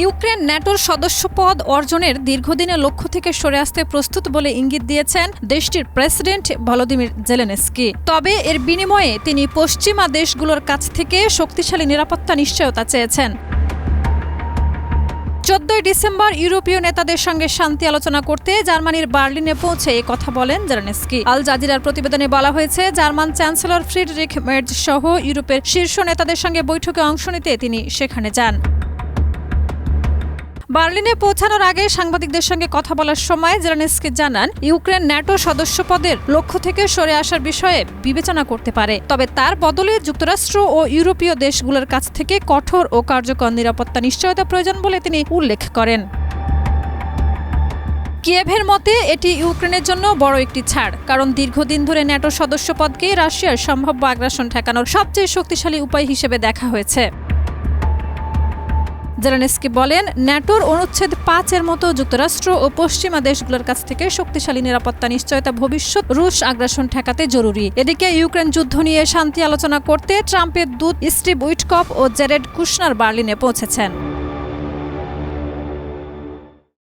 Ukraine ন্যাটোর সদস্যপদ অর্জনের দীর্ঘদিনের লক্ষ্য থেকে সরে আসতে প্রস্তুত বলে ইঙ্গিত দিয়েছেন দেশটির প্রেসিডেন্ট ভলোদিমির জেলেনস্কি। তবে এর বিনিময়ে তিনি পশ্চিমা দেশগুলোর কাছ থেকে শক্তিশালী নিরাপত্তা নিশ্চয়তা চেয়েছেন। 14 ডিসেম্বর ইউরোপীয় নেতাদের সঙ্গে শান্তি আলোচনা করতে জার্মানির বার্লিনে পৌঁছে এই কথা বলেন জেলেনস্কি। আল জাজিরার প্রতিবেদনে বলা হয়েছে, জার্মান চ্যান্সেলর ফ্রিডরিখ মের্জ সহ ইউরোপের শীর্ষ নেতাদের সঙ্গে বৈঠকে অংশ নিতে তিনি সেখানে যান। বার্লিনে পৌঁছানোর আগে সাংবাদিকদের সঙ্গে কথা বলার সময় জেলেনস্কি জানান, ইউক্রেন ন্যাটো সদস্যপদের লক্ষ্য থেকে সরে আসার বিষয়ে বিবেচনা করতে পারে, তবে তার বদলে যুক্তরাষ্ট্র ও ইউরোপীয় দেশগুলোর কাছ থেকে কঠোর ও কার্যকর নিরাপত্তা নিশ্চয়তা প্রয়োজন বলে তিনি উল্লেখ করেন। কিয়েভের মতে এটি ইউক্রেনের জন্য বড় একটি ছাড়, কারণ দীর্ঘদিন ধরে ন্যাটো সদস্যপদকে রাশিয়ার সম্ভাব্য আগ্রাসন ঠেকানোর সবচেয়ে শক্তিশালী উপায় হিসেবে দেখা হয়েছে। জেলেনস্কি বলেন, ন্যাটোর অনুচ্ছেদ 5-এর মতো যুক্তরাষ্ট্র ও পশ্চিমা দেশগুলোর কাছ থেকে শক্তিশালী নিরাপত্তা নিশ্চয়তা ভবিষ্যৎ রুশ আগ্রাসন ঠেকাতে জরুরি। এদিকে ইউক্রেন যুদ্ধ নিয়ে শান্তি আলোচনা করতে ট্রাম্পের দূত স্টিভ উইটকফ ও জেরেড কুশনার বার্লিনে পৌঁছেছেন।